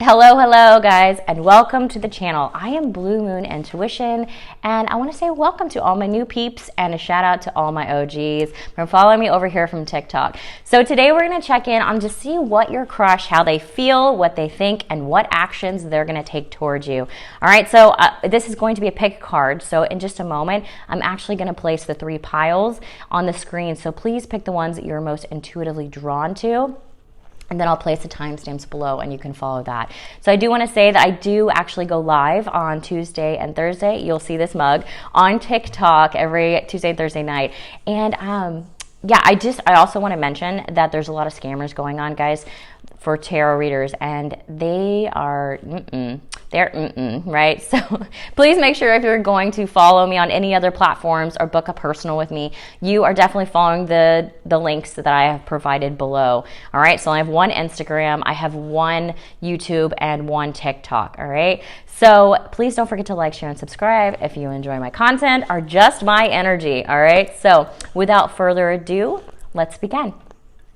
Hello guys, and welcome to the channel. I am Blue Moon Intuition, and I want to say welcome to all my new peeps and a shout out to all my OGs for following me over here from TikTok. So today we're going to check in on to see what your crush, how they feel, what they think, and what actions they're going to take towards you. All right, so this is going to be a pick card. So in just a moment, I'm actually going to place the 3 piles on the screen. So please pick the ones that you're most intuitively drawn to. And then I'll place the timestamps below and you can follow that. So I do want to say that I do actually go live on Tuesday and Thursday. You'll see this mug on TikTok every Tuesday and Thursday night. And yeah, I also want to mention that there's a lot of scammers going on, guys, for tarot readers, and they're right? So please make sure if you're going to follow me on any other platforms or book a personal with me, you are definitely following the links that I have provided below. All right, so I have 1 Instagram, I have 1 YouTube, and 1 TikTok. All right, so please don't forget to like, share, and subscribe if you enjoy my content or just my energy. All right, so without further ado, let's begin.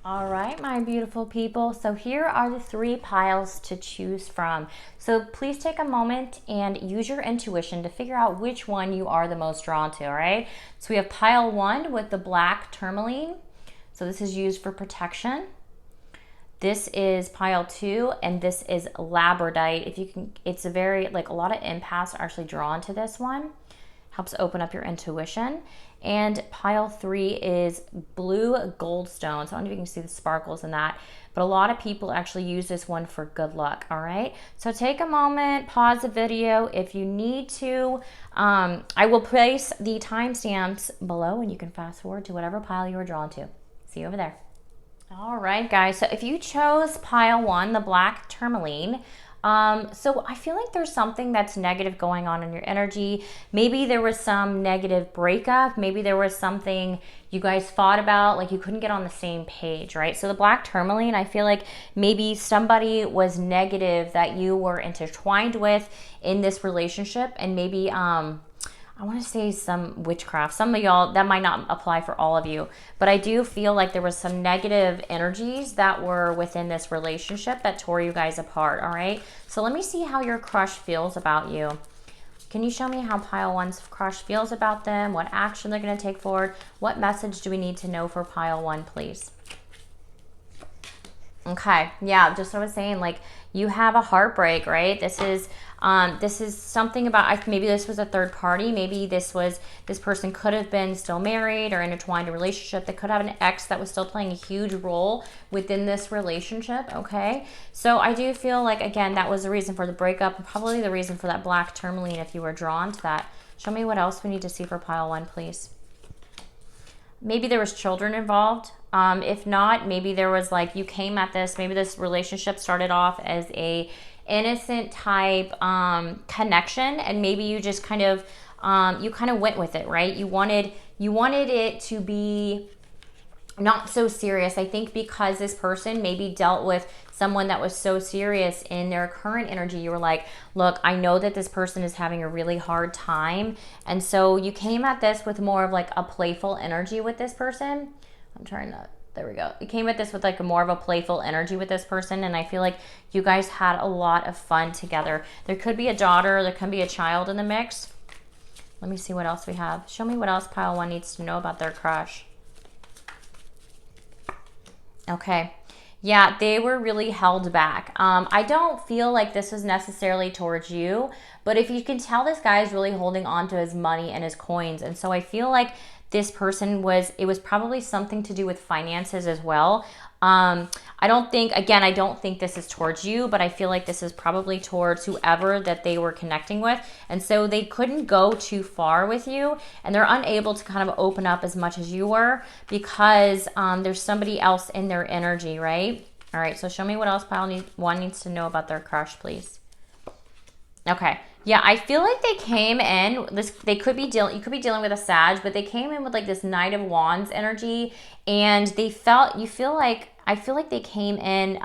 All right, my beautiful people. So here are the 3 piles to choose from. So please take a moment and use your intuition to figure out which one you are the most drawn to, all right? So we have pile 1 with the black tourmaline. So this is used for protection. This is pile 2, and this is Labradorite. If you can, it's a very, like, a lot of empaths are actually drawn to this one. Helps open up your intuition. And pile 3 is blue goldstone. So I don't know if you can see the sparkles in that, but a lot of people actually use this one for good luck. All right, so take a moment, pause the video if you need to. I will place the timestamps below and you can fast forward to whatever pile you are drawn to. See you over there. All right, guys, so if you chose pile 1, the black tourmaline, so I feel like there's something that's negative going on in your energy. Maybe there was some negative breakup. Maybe there was something you guys fought about, like you couldn't get on the same page, right? So the black tourmaline, I feel like maybe somebody was negative that you were intertwined with in this relationship, and maybe, I want to say some witchcraft. Some of y'all, that might not apply for all of you, but I do feel like there was some negative energies that were within this relationship that tore you guys apart, all right? So let me see how your crush feels about you. Can you show me how pile 1's crush feels about them, what action they're going to take forward? What message do we need to know for pile 1, please? Okay, yeah, just what I was saying, like, you have a heartbreak, right? This is something about, maybe this was a third party. Maybe this person could have been still married or intertwined in a relationship. They could have an ex that was still playing a huge role within this relationship, okay? So I do feel like, again, that was the reason for the breakup, and probably the reason for that black tourmaline if you were drawn to that. Show me what else we need to see for pile 1, please. Maybe there was children involved. If not, maybe there was, like, you came at this, maybe this relationship started off as a innocent type connection, and maybe you just kind of you kind of went with it, right? You wanted it to be not so serious. I think because this person maybe dealt with someone that was so serious in their current energy, you were like, look, I know that this person is having a really hard time, and so you came at this with more of like a playful energy with this person. I'm trying to, there we go. You came at this with like a more of a playful energy with this person, and I feel like you guys had a lot of fun together. There could be a daughter, there could be a child in the mix. Let me see what else we have. Show me what else pile 1 needs to know about their crush. Okay. Yeah, they were really held back. I don't feel like this was necessarily towards you, but if you can tell, this guy is really holding on to his money and his coins, and so I feel like this person it was probably something to do with finances as well. I don't think this is towards you, but I feel like this is probably towards whoever that they were connecting with. And so they couldn't go too far with you, and they're unable to kind of open up as much as you were because there's somebody else in their energy, right? All right, so show me what else pile 1 needs to know about their crush, please. Okay. Yeah, I feel like they came in, you could be dealing with a Sag, but they came in with like this Knight of Wands energy, and I feel like they came in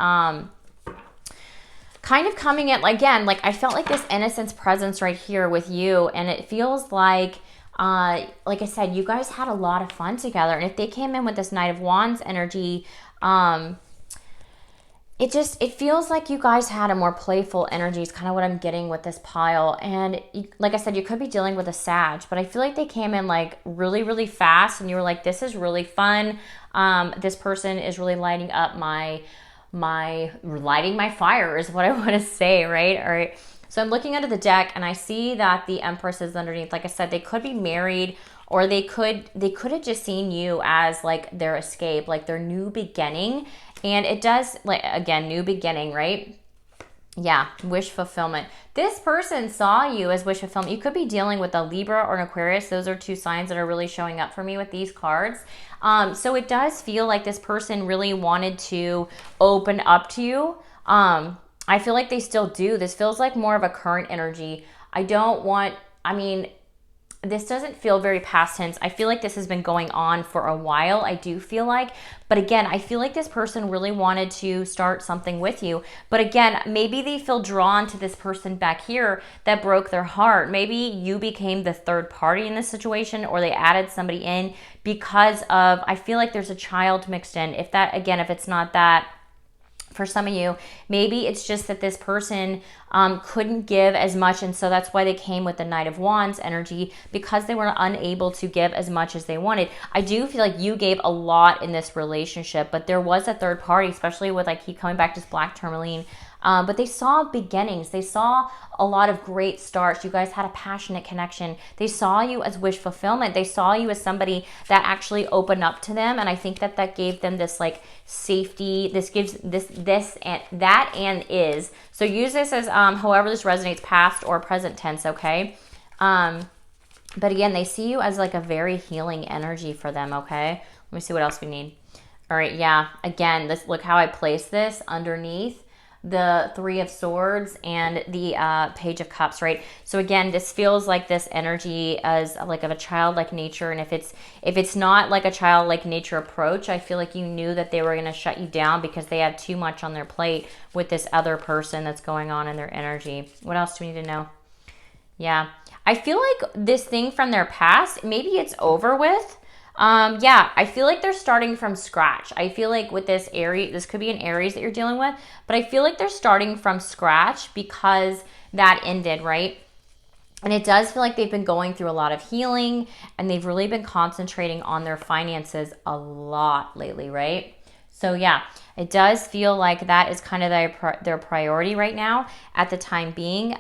kind of coming in, again, like I felt like this innocence presence right here with you, and it feels like I said, you guys had a lot of fun together, and if they came in with this Knight of Wands energy, it feels like you guys had a more playful energy is kind of what I'm getting with this pile. And like I said, you could be dealing with a Sag, but I feel like they came in like really, really fast and you were like, this is really fun. This person is really lighting up lighting my fire is what I want to say, right? All right. So I'm looking under the deck and I see that the Empress is underneath. Like I said, they could be married, or they could have just seen you as like their escape, like their new beginning. And it does, like, again, new beginning, right? Yeah, wish fulfillment. This person saw you as wish fulfillment. You could be dealing with a Libra or an Aquarius. Those are two signs that are really showing up for me with these cards. So it does feel like this person really wanted to open up to you. I feel like they still do. This feels like more of a current energy. This doesn't feel very past tense. I feel like this has been going on for a while. I do feel like, but again, I feel like this person really wanted to start something with you. But again, maybe they feel drawn to this person back here that broke their heart. Maybe you became the third party in this situation, or they added somebody in because of, I feel like there's a child mixed in. If it's not that, for some of you, maybe it's just that this person couldn't give as much, and so that's why they came with the Knight of Wands energy, because they were unable to give as much as they wanted. I do feel like you gave a lot in this relationship, but there was a third party, especially with, I keep coming back to this black tourmaline. But they saw beginnings. They saw a lot of great starts. You guys had a passionate connection. They saw you as wish fulfillment. They saw you as somebody that actually opened up to them. And I think that gave them this like safety. This gives this and that and is. So use this as however this resonates, past or present tense, okay? But again, they see you as like a very healing energy for them, okay? Let me see what else we need. All right, yeah. Again, look how I place this underneath the Three of Swords and the Page of Cups, right? So again, this feels like this energy as like of a childlike nature. And if it's not like a childlike nature approach, I feel like you knew that they were going to shut you down because they had too much on their plate with this other person that's going on in their energy. What else do we need to know? Yeah, I feel like this thing from their past, maybe it's over with. Yeah, I feel like they're starting from scratch. I feel like with this Aries, this could be an Aries that you're dealing with, but I feel like they're starting from scratch because that ended, right? And it does feel like they've been going through a lot of healing, and they've really been concentrating on their finances a lot lately, right? So yeah, it does feel like that is kind of their priority right now at the time being.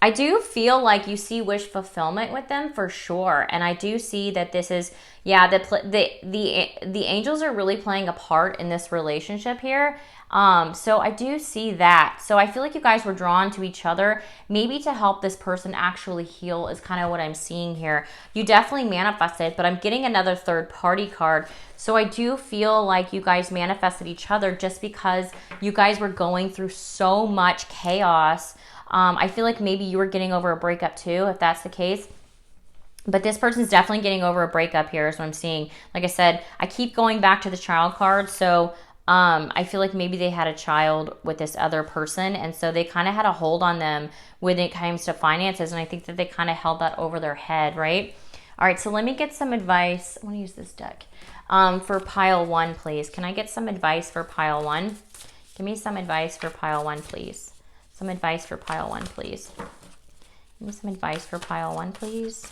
I do feel like you see wish fulfillment with them for sure. And I do see that this is, yeah, the angels are really playing a part in this relationship here. So I do see that. So I feel like you guys were drawn to each other, maybe to help this person actually heal is kind of what I'm seeing here. You definitely manifested, but I'm getting another third party card. So I do feel like you guys manifested each other just because you guys were going through so much chaos. I feel like maybe you were getting over a breakup too, if that's the case. But this person's definitely getting over a breakup here is what I'm seeing. Like I said, I keep going back to the child card. So I feel like maybe they had a child with this other person. And so they kind of had a hold on them when it comes to finances. And I think that they kind of held that over their head, right? All right, so let me get some advice. I want to use this deck for pile one, please. Can I get some advice for pile one? Give me some advice for pile one, please. Some advice for pile one, please. Give me some advice for pile one, please.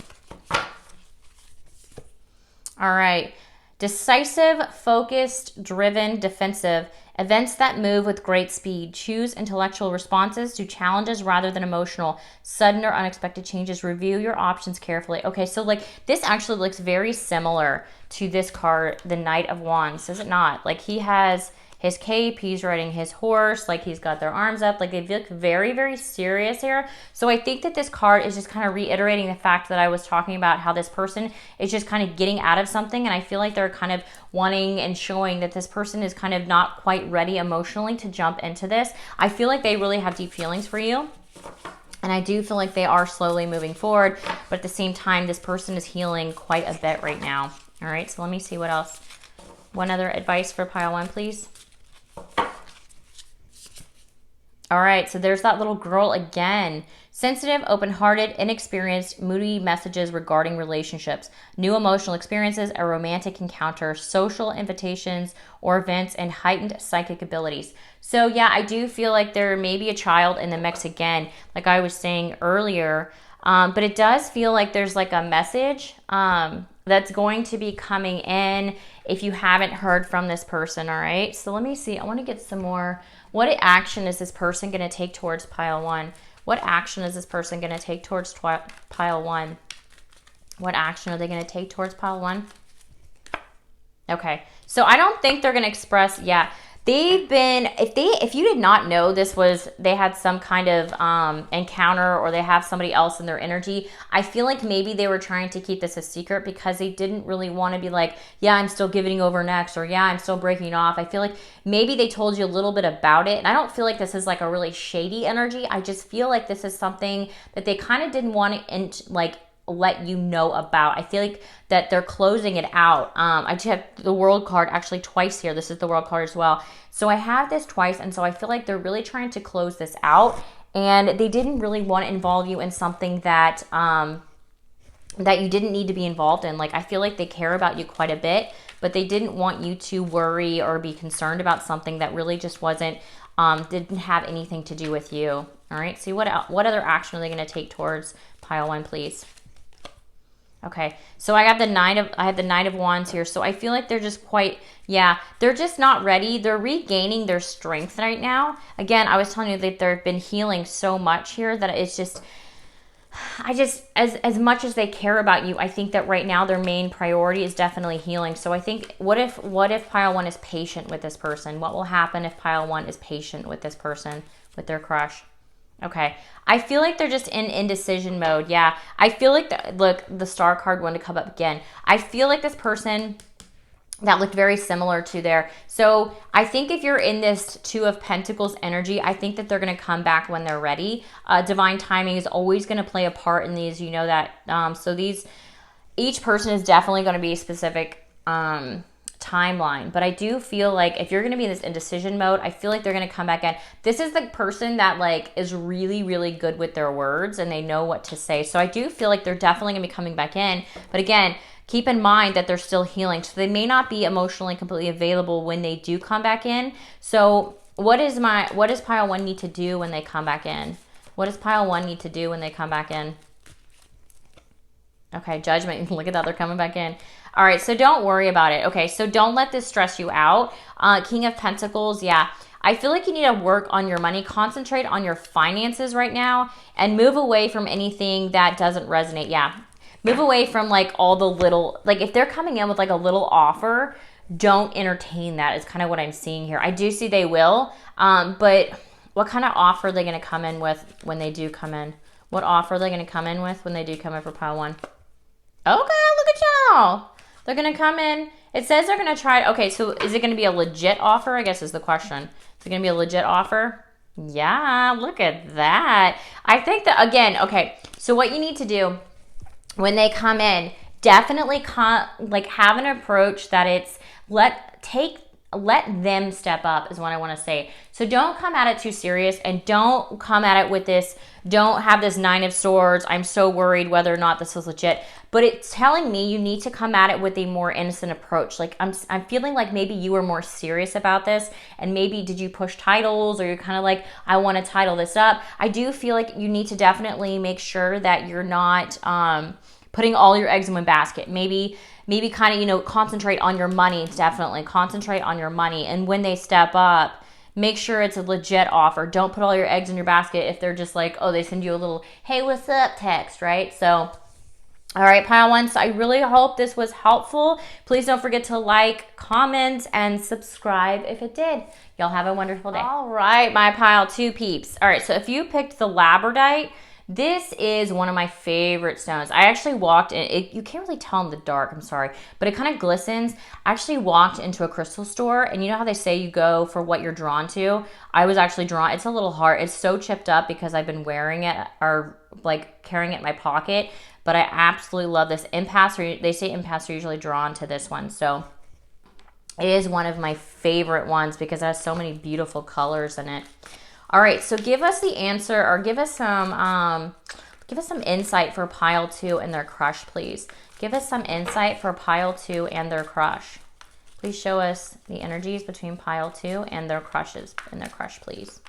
All right. Decisive, focused, driven, defensive. Events that move with great speed. Choose intellectual responses to challenges rather than emotional. Sudden or unexpected changes. Review your options carefully. Okay, so like this actually looks very similar to this card, the Knight of Wands, does it not? Like he has his cape, he's riding his horse, like he's got their arms up, like they look very, very serious here. So I think that this card is just kind of reiterating the fact that I was talking about how this person is just kind of getting out of something, and I feel like they're kind of wanting and showing that this person is kind of not quite ready emotionally to jump into this. I feel like they really have deep feelings for you. And I do feel like they are slowly moving forward, but at the same time, this person is healing quite a bit right now. All right, so let me see what else. One other advice for pile one, please. All right, so there's that little girl again. Sensitive, open-hearted, inexperienced, moody messages regarding relationships, new emotional experiences, a romantic encounter, social invitations or events, and heightened psychic abilities. So yeah, I do feel like there may be a child in the mix again, like I was saying earlier. But it does feel like there's like a message that's going to be coming in if you haven't heard from this person, all right? So let me see. I want to get some more. What action is this person going to take towards pile 1? What action is this person going to take towards pile 1? What action are they going to take towards pile 1? Okay. So I don't think they're going to express, yeah. They've been, if you did not know they had some kind of encounter, or they have somebody else in their energy, I feel like maybe they were trying to keep this a secret because they didn't really want to be like, yeah, I'm still giving over next, or yeah, I'm still breaking off. I feel like maybe they told you a little bit about it. And I don't feel like this is like a really shady energy. I just feel like this is something that they kind of didn't want to let you know about. I feel like that they're closing it out. I just have the World card actually twice here. This is the World card as well. So I have this twice, and so I feel like they're really trying to close this out, and they didn't really want to involve you in something that that you didn't need to be involved in. Like, I feel like they care about you quite a bit, but they didn't want you to worry or be concerned about something that really just wasn't didn't have anything to do with you. All right. See what other action are they going to take towards pile 1, please? Okay, so I have the Knight of Wands here. So I feel like they're just they're just not ready. They're regaining their strength right now. Again, I was telling you that they've been healing so much here that it's just, as much as they care about you, I think that right now their main priority is definitely healing. So I think, what if pile 1 is patient with this person? What will happen if pile 1 is patient with this person, with their crush? Okay, I feel like they're just in indecision mode. Yeah, I feel like, look, the Star card wanted to come up again. I feel like this person, that looked very similar to there. So I think if you're in this 2 of Pentacles energy, I think that they're going to come back when they're ready. Divine timing is always going to play a part in these. You know that. So each person is definitely going to be a specific timeline, but I do feel like if you're going to be in this indecision mode, I feel like they're going to come back in. This is the person that like is really, really good with their words, and they know what to say. So I do feel like they're definitely going to be coming back in. But again, keep in mind that they're still healing, so they may not be emotionally completely available when they do come back in. So what does pile 1 need to do when they come back in? What does pile 1 need to do when they come back in? Okay, Judgment. Look at that, they're coming back in. All right, so don't worry about it. Okay, so don't let this stress you out. King of Pentacles, yeah. I feel like you need to work on your money, concentrate on your finances right now, and move away from anything that doesn't resonate. Yeah, move away from like all the little, like if they're coming in with like a little offer, don't entertain that is kind of what I'm seeing here. I do see they will, but what kind of offer are they going to come in with when they do come in? What offer are they going to come in with when they do come in for pile 1? Okay, look at y'all. They're going to come in. It says they're going to try. Okay, so is it going to be a legit offer, I guess is the question. Is it going to be a legit offer? Yeah, look at that. I think that, again, okay, so what you need to do when they come in, definitely have an approach that it's let them step up is what I want to say. So don't come at it too serious, and don't come at it with this, don't have this 9 of Swords, I'm so worried whether or not this is legit. But it's telling me you need to come at it with a more innocent approach. Like I'm feeling like maybe you were more serious about this, and maybe did you push titles, or you're kind of like, I want to title this up. I do feel like you need to definitely make sure that you're not putting all your eggs in one basket. Maybe kind of, concentrate on your money. Definitely concentrate on your money. And when they step up, make sure it's a legit offer. Don't put all your eggs in your basket if they're just like, oh, they send you a little, hey, what's up text, right? So, all right, pile 1. So I really hope this was helpful. Please don't forget to like, comment, and subscribe if it did. Y'all have a wonderful day. All right, my pile 2 peeps. All right, so if you picked the Labradorite, this is one of my favorite stones. I actually walked in, you can't really tell in the dark, I'm sorry, but it kind of glistens. I actually walked into a crystal store, and you know how they say you go for what you're drawn to? I was actually drawn, it's a little hard. It's so chipped up because I've been wearing it, or like carrying it in my pocket, but I absolutely love this. They say empaths are usually drawn to this one, so it is one of my favorite ones because it has so many beautiful colors in it. All right, so give us the answer, or give us some insight for pile 2 and their crush, please. Give us some insight for pile 2 and their crush. Please show us the energies between pile 2 and their crushes and their crush, please.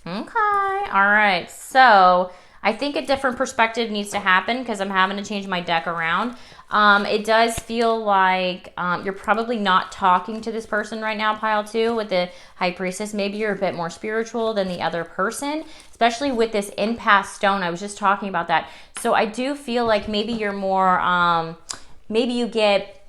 Okay, all right. So I think a different perspective needs to happen because I'm having to change my deck around. It does feel like you're probably not talking to this person right now, pile 2, with the High Priestess. Maybe you're a bit more spiritual than the other person, especially with this impasse stone. I was just talking about that. So I do feel like maybe you're more, maybe you get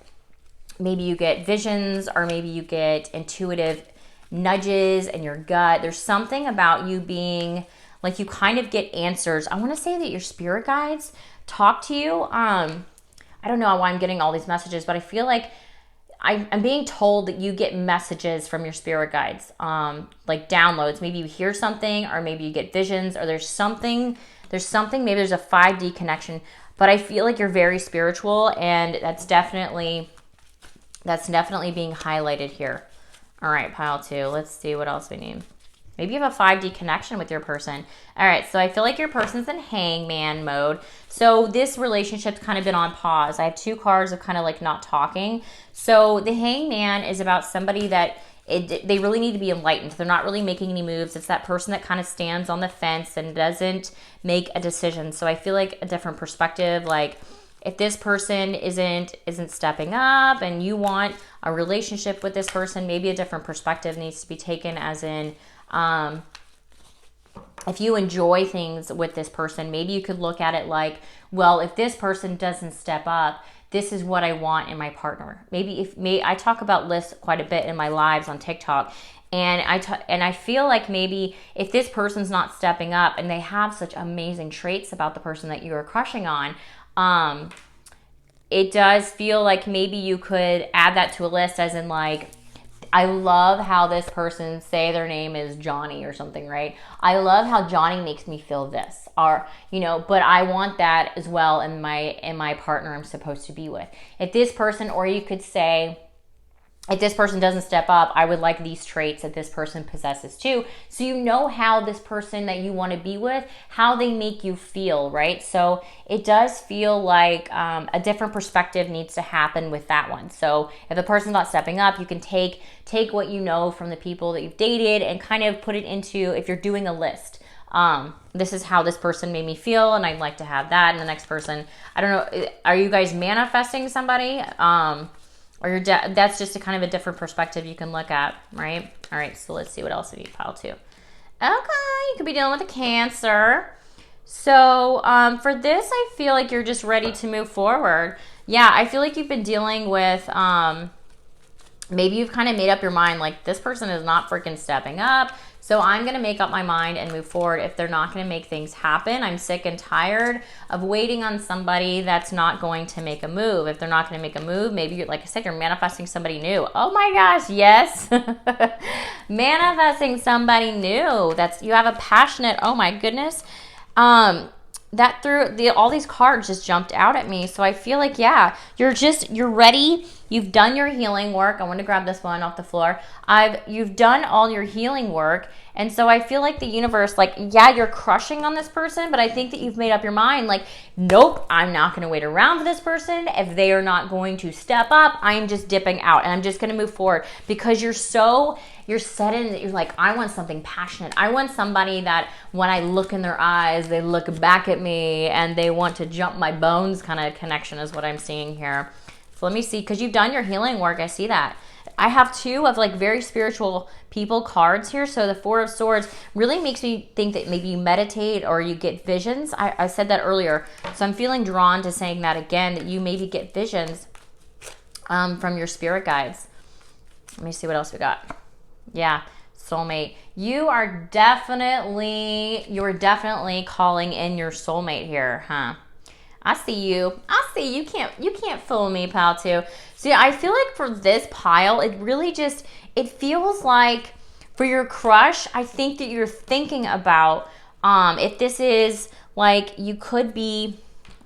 visions, or maybe you get intuitive nudges in your gut. There's something about you being like, you kind of get answers. I want to say that your spirit guides talk to you. I don't know why I'm getting all these messages, but I feel like I'm being told that you get messages from your spirit guides, like downloads. Maybe you hear something, or maybe you get visions, or there's something, maybe there's a 5D connection, but I feel like you're very spiritual, and that's definitely being highlighted here. All right, pile 2. Let's see what else we need. Maybe you have a 5D connection with your person. All right, so I feel like your person's in hangman mode. So this relationship's kind of been on pause. I have 2 cards of kind of like not talking. So the hangman is about somebody that they really need to be enlightened. They're not really making any moves. It's that person that kind of stands on the fence and doesn't make a decision. So I feel like a different perspective, like if this person isn't stepping up and you want a relationship with this person, maybe a different perspective needs to be taken, as in, if you enjoy things with this person, maybe you could look at it like, well, if this person doesn't step up, this is what I want in my partner. I talk about lists quite a bit in my lives on TikTok, and I feel like maybe if this person's not stepping up and they have such amazing traits about the person that you are crushing on, it does feel like maybe you could add that to a list, as in like, I love how this person, say their name is Johnny or something, right? I love how Johnny makes me feel this, or, but I want that as well in my partner I'm supposed to be with. If this person, or you could say, if this person doesn't step up, I would like these traits that this person possesses too. So you know how this person that you want to be with, how they make you feel, right? So it does feel like a different perspective needs to happen with that one. So if the person's not stepping up, you can take what you know from the people that you've dated and kind of put it into, if you're doing a list. This is how this person made me feel, and I'd like to have that. And the next person, I don't know, are you guys manifesting somebody? Or that's just a kind of a different perspective you can look at, right? All right, so let's see what else we need, pile 2. Okay, you could be dealing with a Cancer. So for this, I feel like you're just ready to move forward. Yeah, I feel like you've been dealing with, maybe you've kind of made up your mind, like, this person is not freaking stepping up. So I'm going to make up my mind and move forward if they're not going to make things happen. I'm sick and tired of waiting on somebody that's not going to make a move. If they're not going to make a move, maybe, like I said, you're manifesting somebody new. Oh my gosh, yes. Manifesting somebody new. You have a passionate, oh my goodness. All these cards just jumped out at me. So I feel like, yeah, you're ready. You've done your healing work. I want to grab this one off the floor. You've done all your healing work. And so I feel like the universe, like, yeah, you're crushing on this person, but I think that you've made up your mind, like, nope, I'm not going to wait around for this person. If they are not going to step up, I'm just dipping out and I'm just going to move forward, because you're set in, you're like, I want something passionate. I want somebody that when I look in their eyes, they look back at me and they want to jump my bones kind of connection is what I'm seeing here. So let me see, because you've done your healing work. I see that. I have 2 of like very spiritual people cards here. So the 4 of Swords really makes me think that maybe you meditate or you get visions. I said that earlier. So I'm feeling drawn to saying that again, that you maybe get visions from your spirit guides. Let me see what else we got. Yeah, soulmate. You are definitely calling in your soulmate here, huh? I see you. You can't fool me, pile 2. So yeah, I feel like for this pile, it really it feels like for your crush, I think that you're thinking about if this is like, you could be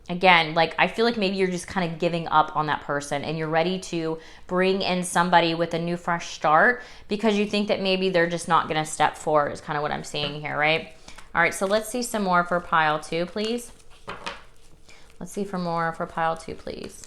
again, like I feel like maybe you're just kind of giving up on that person and you're ready to bring in somebody with a new fresh start because you think that maybe they're just not going to step forward is kind of what I'm seeing here, right? All right, so let's see some more for pile 2, please. Let's see for more for pile 2, please.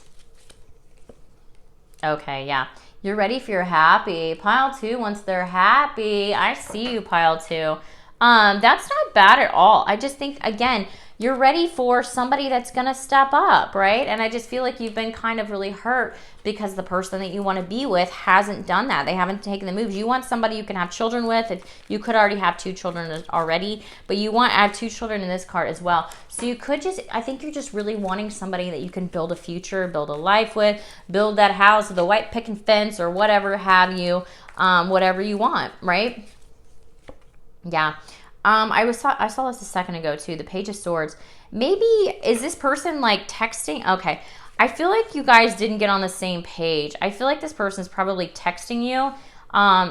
Okay, yeah. You're ready for your happy. Pile 2, once they're happy. I see you, pile 2. That's not bad at all. I just think, again, you're ready for somebody that's going to step up, right? And I just feel like you've been kind of really hurt because the person that you want to be with hasn't done that. They haven't taken the moves. You want somebody you can have children with. And you could already have 2 children already, but you want to add 2 children in this card as well. So you could just, I think you're just really wanting somebody that you can build a future, build a life with, build that house with a white picket fence or whatever have you, whatever you want, right? Yeah. I saw this a second ago too, the Page of Swords. Maybe, is this person like texting? Okay. I feel like you guys didn't get on the same page. I feel like this person's probably texting you.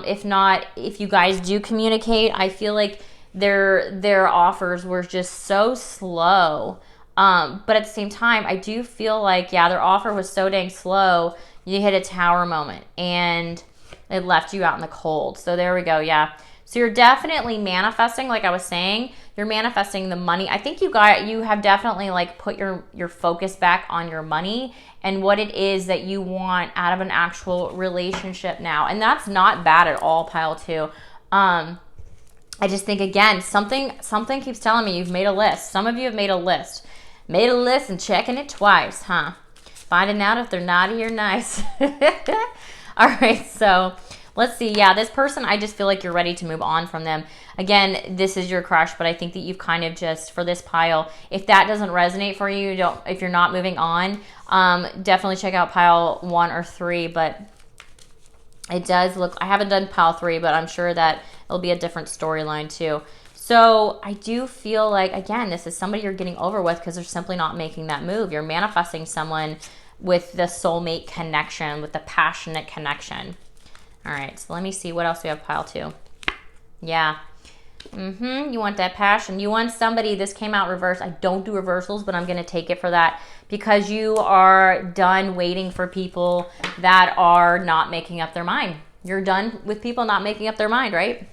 If not, if you guys do communicate, I feel like their offers were just so slow. But at the same time, I do feel like, yeah, their offer was so dang slow. You hit a tower moment and it left you out in the cold. So there we go. Yeah. So you're definitely manifesting, like I was saying, you're manifesting the money. I think you have definitely like put your focus back on your money and what it is that you want out of an actual relationship now. And that's not bad at all, pile 2. I just think, again, something keeps telling me you've made a list. Some of you have made a list. Made a list and checking it twice, huh? Finding out if they're naughty or nice. All right, so let's see. Yeah, this person, I just feel like you're ready to move on from them. Again, this is your crush, but I think that you've kind of just, for this pile, if that doesn't resonate for you, if you're not moving on, definitely check out pile 1 or 3, but it does look, I haven't done pile 3, but I'm sure that it'll be a different storyline too. So I do feel like, again, this is somebody you're getting over with because they're simply not making that move. You're manifesting someone with the soulmate connection, with the passionate connection. All right, so let me see what else we have pile 2. Yeah. You want that passion. You want somebody, this came out reverse. I don't do reversals, but I'm going to take it for that because you are done waiting for people that are not making up their mind. You're done with people not making up their mind, right?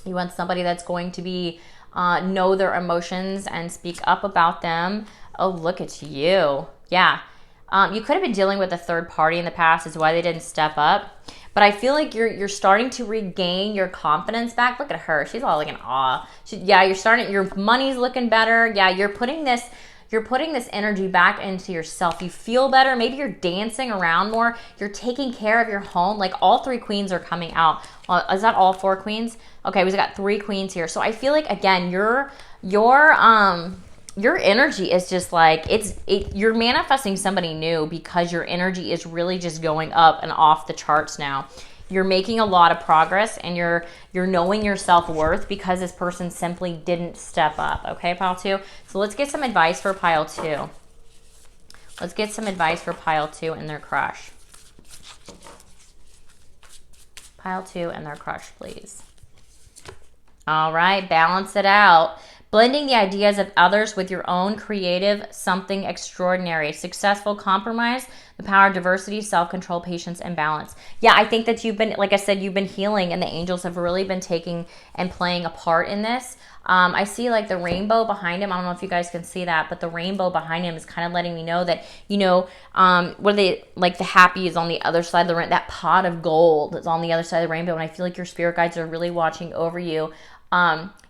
You want somebody that's going to be, know their emotions and speak up about them. Oh, look at you. Yeah. You could have been dealing with a third party in the past is why they didn't step up. But I feel like you're starting to regain your confidence back. Look at her. She's all like in awe. Your money's looking better. Yeah, you're putting this energy back into yourself. You feel better. Maybe you're dancing around more. You're taking care of your home. Like all 3 queens are coming out. Well, is that all 4 queens? Okay, we've got 3 queens here. So I feel like, again, your energy is just like, you're manifesting somebody new because your energy is really just going up and off the charts now. You're making a lot of progress and you're knowing your self-worth because this person simply didn't step up. Okay, pile 2. So let's get some advice for pile 2. Let's get some advice for pile 2 and their crush. Pile 2 and their crush, please. All right, balance it out. Blending the ideas of others with your own creative something extraordinary. Successful compromise, the power of diversity, self-control, patience, and balance. Yeah, I think that you've been, like I said, you've been healing and the angels have really been taking and playing a part in this. I see like the rainbow behind him. I don't know if you guys can see that, but the rainbow behind him is kind of letting me know that, what are they, like the happy is on the other side of the rainbow. That pot of gold is on the other side of the rainbow. And I feel like your spirit guides are really watching over you.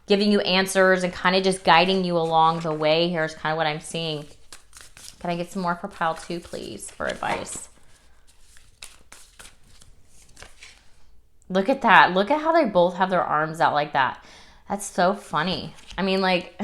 Giving you answers and kind of just guiding you along the way here is kind of what I'm seeing. Can I get some more for pile 2, please, for advice? Look at that. Look at how they both have their arms out like that. That's so funny. I mean, like,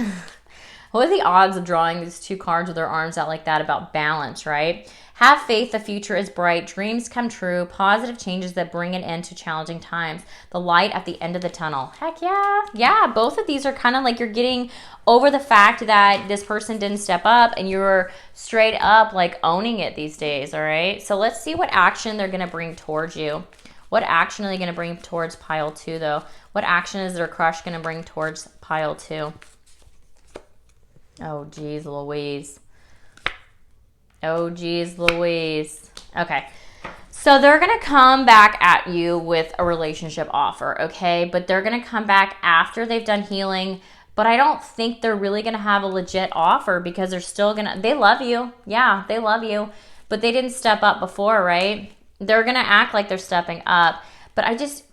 what are the odds of drawing these 2 cards with their arms out like that about balance, right? Have faith, the future is bright, dreams come true, positive changes that bring an end to challenging times, the light at the end of the tunnel. Heck yeah. Yeah, both of these are kind of like you're getting over the fact that this person didn't step up and you're straight up like owning it these days, all right? So let's see what action they're going to bring towards you. What action are they going to bring towards pile 2, though? What action is their crush going to bring towards pile 2? Oh, geez, Louise. Oh, geez, Louise. Okay. So they're going to come back at you with a relationship offer, okay? But they're going to come back after they've done healing. But I don't think they're really going to have a legit offer because they're still going to, they love you. Yeah, they love you. But they didn't step up before, right? They're going to act like they're stepping up. But I just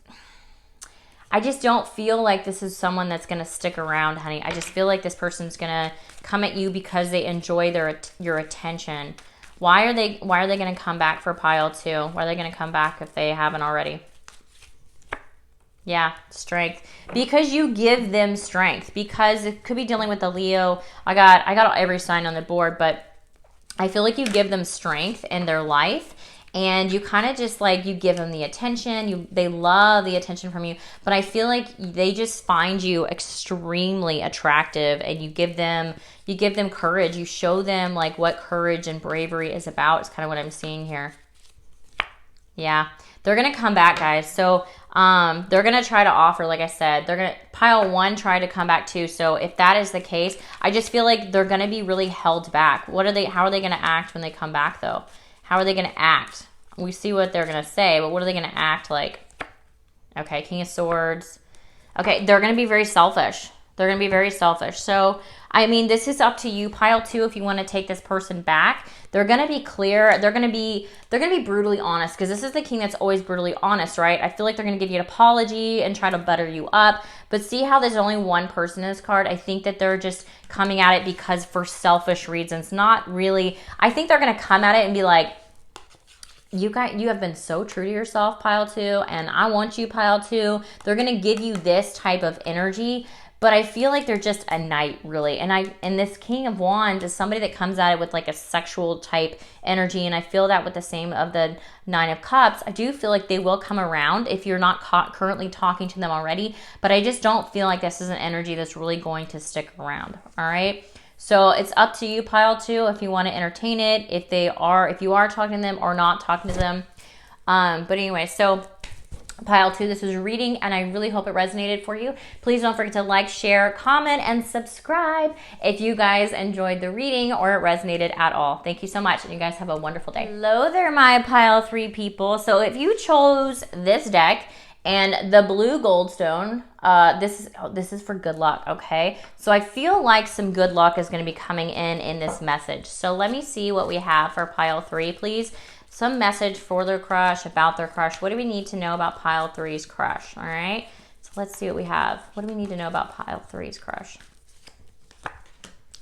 don't feel like this is someone that's going to stick around, honey. I just feel like this person's going to come at you because they enjoy your attention. Why are they going to come back for pile 2? Why are they going to come back if they haven't already? Yeah, strength. Because you give them strength. Because it could be dealing with the Leo. I got every sign on the board, but I feel like you give them strength in their life. And you kind of just like, you give them the attention. They love the attention from you. But I feel like they just find you extremely attractive, and you give them courage. You show them like what courage and bravery is about. It's kind of what I'm seeing here. Yeah, they're going to come back, guys. So they're going to try to offer, like I said, they're going to pile 1, try to come back too. So if that is the case, I just feel like they're going to be really held back. How are they going to act when they come back though? How are they going to act? We see what they're going to say, but what are they going to act like? Okay, King of Swords. Okay, they're going to be very selfish. They're going to be very selfish. So, I mean, this is up to you, pile 2, if you want to take this person back. They're going to be clear. They're going to be brutally honest, because this is the king that's always brutally honest, right? I feel like they're going to give you an apology and try to butter you up. But see how there's only one person in this card? I think that they're just coming at it because for selfish reasons. Not really. I think they're going to come at it and be like, you have been so true to yourself, pile 2, and I want you, pile 2. They're going to give you this type of energy. But I feel like they're just a knight, really. And this King of Wands is somebody that comes at it with like a sexual type energy. And I feel that with the same of the 9 of Cups. I do feel like they will come around if you're not currently talking to them already. But I just don't feel like this is an energy that's really going to stick around. All right. So it's up to you, pile 2, if you want to entertain it, if you are talking to them or not talking to them. But anyway, so pile 2, this was a reading, and I really hope it resonated for you. Please don't forget to like, share, comment, and subscribe if you guys enjoyed the reading or it resonated at all. Thank you so much, and you guys have a wonderful day. Hello there, my pile 3 people. So if you chose this deck and the blue goldstone, this is for good luck, okay? So I feel like some good luck is going to be coming in this message. So let me see what we have for pile 3, please. Some message for their crush, about their crush. What do we need to know about pile 3's crush? All right. So let's see what we have. What do we need to know about pile 3's crush?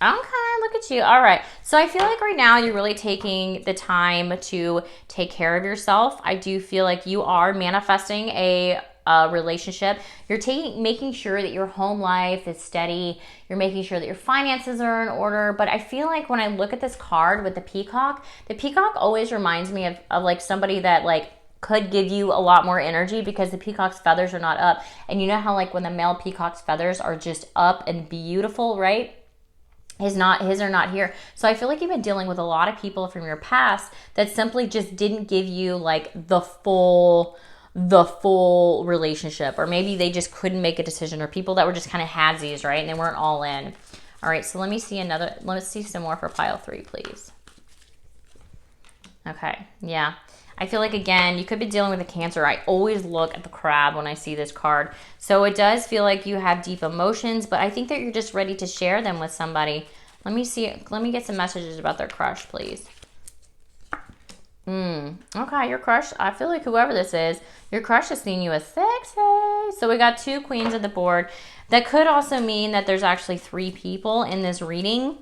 Okay, look at you. All right. So I feel like right now you're really taking the time to take care of yourself. I do feel like you are manifesting a relationship. You're making sure that your home life is steady. You're making sure that your finances are in order. But I feel like when I look at this card with the peacock always reminds me of like somebody that like could give you a lot more energy, because the peacock's feathers are not up. And you know how like when the male peacock's feathers are just up and beautiful, right? His are not here. So I feel like you've been dealing with a lot of people from your past that simply just didn't give you like the full relationship, or maybe they just couldn't make a decision, or people that were just kind of hadsies, right? And they weren't all in. All right, so let's see some more for pile 3, please. Okay, yeah. I feel like, again, you could be dealing with a Cancer. I always look at the crab when I see this card. So it does feel like you have deep emotions, but I think that you're just ready to share them with somebody. Let me get some messages about their crush, please. Okay, your crush, I feel like whoever this is, your crush is seeing you as sexy. So we got 2 queens at the board. That could also mean that there's actually 3 people in this reading,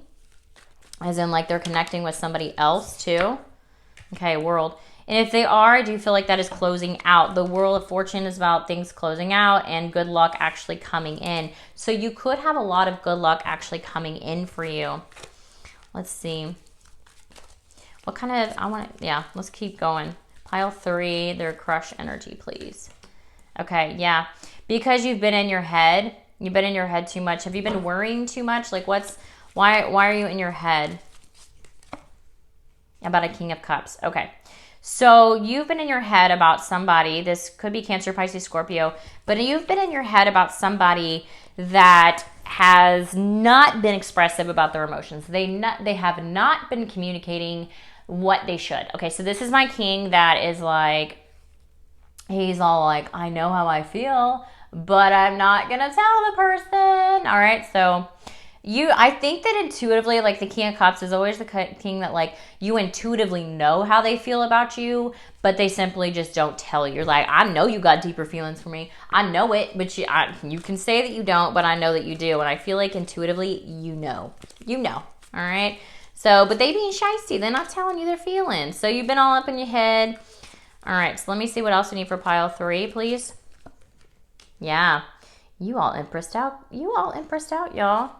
as in like they're connecting with somebody else too. Okay, world. And if they are, I do feel like that is closing out. The Wheel of Fortune is about things closing out and good luck actually coming in. So you could have a lot of good luck actually coming in for you. Let's see. What kind of, let's keep going. Pile 3, their crush energy, please. Okay, yeah. Because you've been in your head. You've been in your head too much. Have you been worrying too much? Like why are you in your head about a King of Cups? Okay. So you've been in your head about somebody. This could be Cancer, Pisces, Scorpio. But you've been in your head about somebody that has not been expressive about their emotions. They have not been communicating what they should. Okay, so this is my king that is like, he's all like, I know how I feel, but I'm not going to tell the person. All right, so I think that intuitively, like the King of Cups is always the king that like you intuitively know how they feel about you, but they simply just don't tell you. You're like, I know you got deeper feelings for me. I know it, but you can say that you don't, but I know that you do. And I feel like intuitively, you know. All right. So, but they being shysty, they're not telling you their feelings. So you've been all up in your head. All right. So let me see what else we need for pile 3, please. Yeah. You all impressed out, y'all.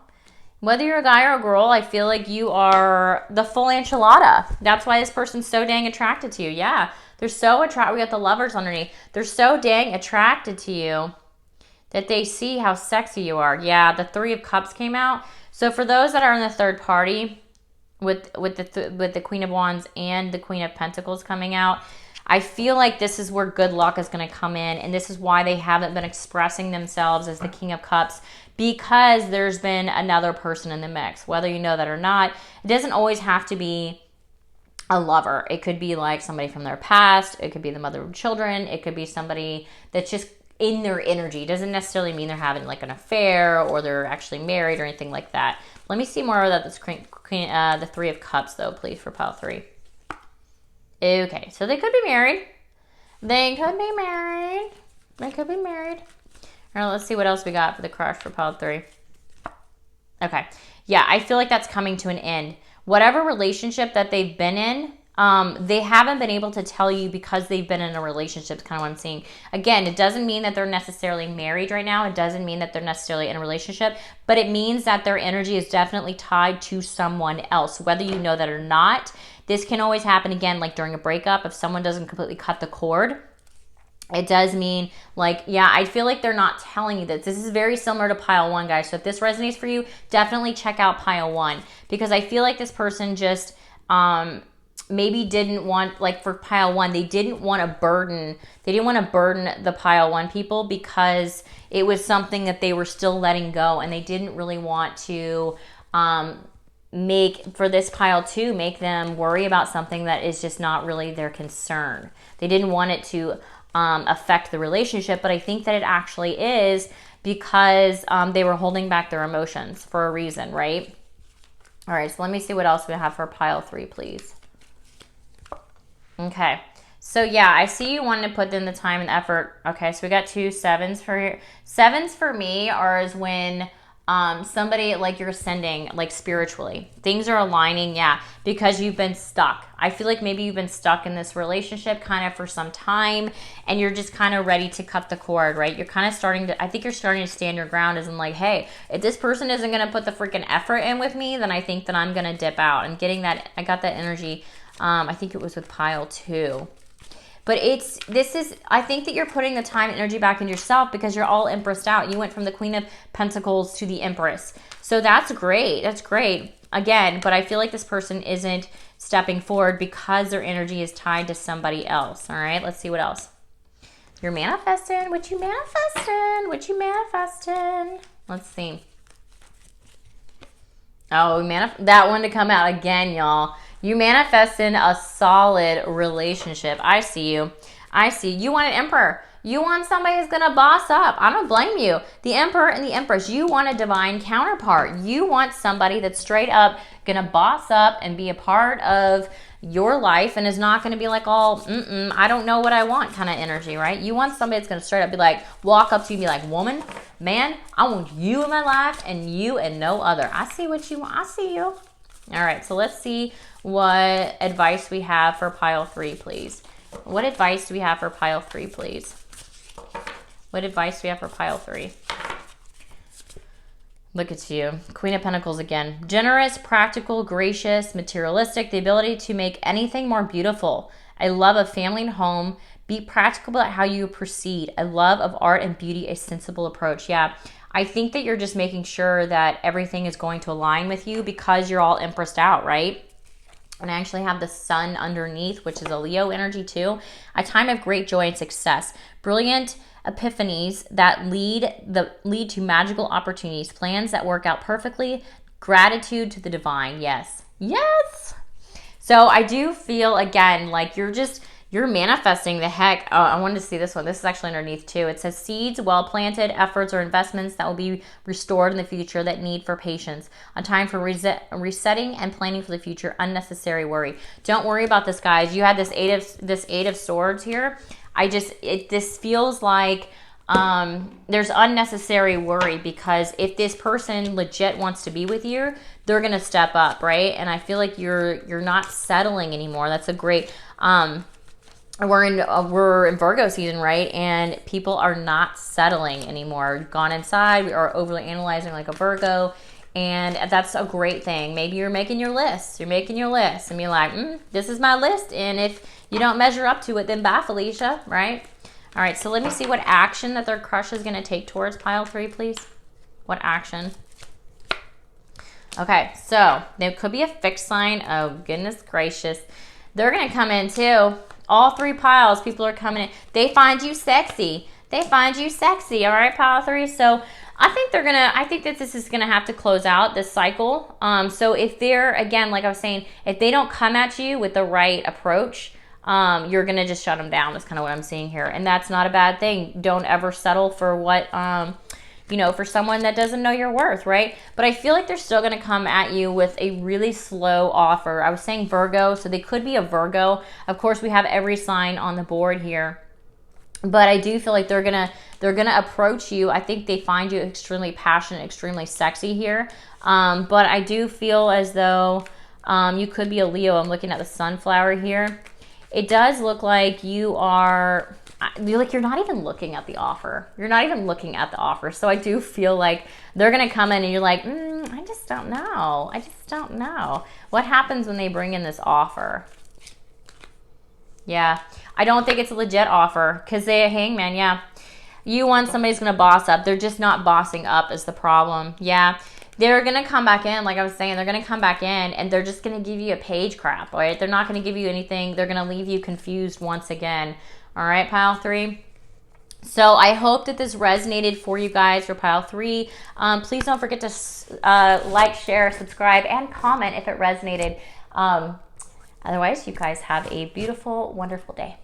Whether you're a guy or a girl, I feel like you are the full enchilada. That's why this person's so dang attracted to you. Yeah, they're so attracted. We got the lovers underneath. They're so dang attracted to you that they see how sexy you are. Yeah, the 3 of Cups came out. So for those that are in the third party with the Queen of Wands and the Queen of Pentacles coming out, I feel like this is where good luck is going to come in, and this is why they haven't been expressing themselves as the King of Cups, because there's been another person in the mix, whether you know that or not. It doesn't always have to be a lover. It could be like somebody from their past. It could be the mother of children. It could be somebody that's just in their energy. It doesn't necessarily mean they're having like an affair or they're actually married or anything like that. Let me see more of that. The 3 of Cups, though, please, for pile 3. Okay, so they could be married. They could be married. All right, let's see what else we got for the crush for pile 3. Okay, yeah, I feel like that's coming to an end. Whatever relationship that they've been in, they haven't been able to tell you because they've been in a relationship, is kind of what I'm seeing. Again, it doesn't mean that they're necessarily married right now. It doesn't mean that they're necessarily in a relationship, but it means that their energy is definitely tied to someone else, whether you know that or not. This can always happen again, like during a breakup, if someone doesn't completely cut the cord. It does mean, like, yeah, I feel like they're not telling you this. This is very similar to pile 1, guys. So if this resonates for you, definitely check out pile 1, because I feel like this person just maybe didn't want, like for pile 1, they didn't want to burden the pile 1 people, because it was something that they were still letting go, and they didn't really want to for this pile 2, make them worry about something that is just not really their concern. They didn't want it to affect the relationship, but I think that it actually is, because they were holding back their emotions for a reason, right? All right, so let me see what else we have for pile 3, please. Okay, so yeah, I see you wanting to put in the time and effort. Okay, so we got 2 7s for here. 7s for me is when somebody, like, you're ascending, like, spiritually. Things are aligning, yeah, because you've been stuck. I feel like maybe you've been stuck in this relationship kind of for some time, and you're just kind of ready to cut the cord, right? You're kind of I think you're starting to stand your ground as in like, hey, if this person isn't going to put the freaking effort in with me, then I think that I'm going to dip out. And I got that energy, I think it was with pile 2. But I think that you're putting the time and energy back in yourself, because you're all empressed out. You went from the Queen of Pentacles to the Empress. So that's great. That's great. Again, but I feel like this person isn't stepping forward because their energy is tied to somebody else. All right, let's see what else. You're manifesting. What you manifesting? Let's see. Oh, that one to come out again, y'all. You manifesting a solid relationship. I see you. You want an emperor. You want somebody who's going to boss up. I don't blame you. The emperor and the empress. You want a divine counterpart. You want somebody that's straight up going to boss up and be a part of your life, and is not going to be like all, I don't know what I want kind of energy, right? You want somebody that's going to straight up be like, walk up to you and be like, woman, man, I want you in my life, and you and no other. I see what you want. I see you. All right, so let's see what advice we have for pile 3, please. What advice do we have for pile 3, please? What advice do we have for pile 3? Look at you. Queen of Pentacles again. Generous, practical, gracious, materialistic, the ability to make anything more beautiful. I love a family and home. Be practical about how you proceed. I love of art and beauty, a sensible approach. Yeah, I think that you're just making sure that everything is going to align with you, because you're all empressed out, right? And I actually have the sun underneath, which is a Leo energy too. A time of great joy and success. Brilliant epiphanies that lead to magical opportunities. Plans that work out perfectly. Gratitude to the divine. Yes. So I do feel, again, like you're manifesting the heck. Oh, I wanted to see this one. This is actually underneath too. It says seeds well planted, efforts or investments that will be restored in the future that need for patience. A time for resetting and planning for the future. Unnecessary worry. Don't worry about this, guys. You had this eight of swords here. This feels like there's unnecessary worry, because if this person legit wants to be with you, they're gonna step up, right? And I feel like you're not settling anymore. That's a great we're in Virgo season, right? And people are not settling anymore. You've gone inside. We are overly analyzing like a Virgo, and that's a great thing. Maybe you're making your list. You're making your list, and you're like, this is my list. And if you don't measure up to it, then bye, Felicia, right? All right, so let me see what action that their crush is going to take towards pile 3, please. What action? Okay, so there could be a fixed sign. Oh, goodness gracious. They're going to come in too. All 3 piles, people are coming in. They find you sexy. They find you sexy. All right, pile 3. So I think that this is gonna have to close out this cycle. So if they're, again, like I was saying, if they don't come at you with the right approach, you're gonna just shut them down. That's kind of what I'm seeing here, and that's not a bad thing. Don't ever settle for what for someone that doesn't know your worth, right? But I feel like they're still going to come at you with a really slow offer. I was saying Virgo, so they could be a Virgo. Of course, we have every sign on the board here. But I do feel like they're gonna approach you. I think they find you extremely passionate, extremely sexy here. But I do feel as though you could be a Leo. I'm looking at the sunflower here. It does look like you're not even looking at the offer. You're not even looking at the offer. So I do feel like they're going to come in and you're like, I just don't know. I just don't know. What happens when they bring in this offer? Yeah, I don't think it's a legit offer, because they hangman, yeah. You want somebody who's going to boss up. They're just not bossing up is the problem. Yeah, they're going to come back in, like I was saying, they're going to come back in and they're just going to give you a page crap, all right? They're not going to give you anything. They're going to leave you confused once again. All right, pile 3. So I hope that this resonated for you guys for pile 3. Please don't forget to like, share, subscribe, and comment if it resonated. Otherwise, you guys have a beautiful, wonderful day.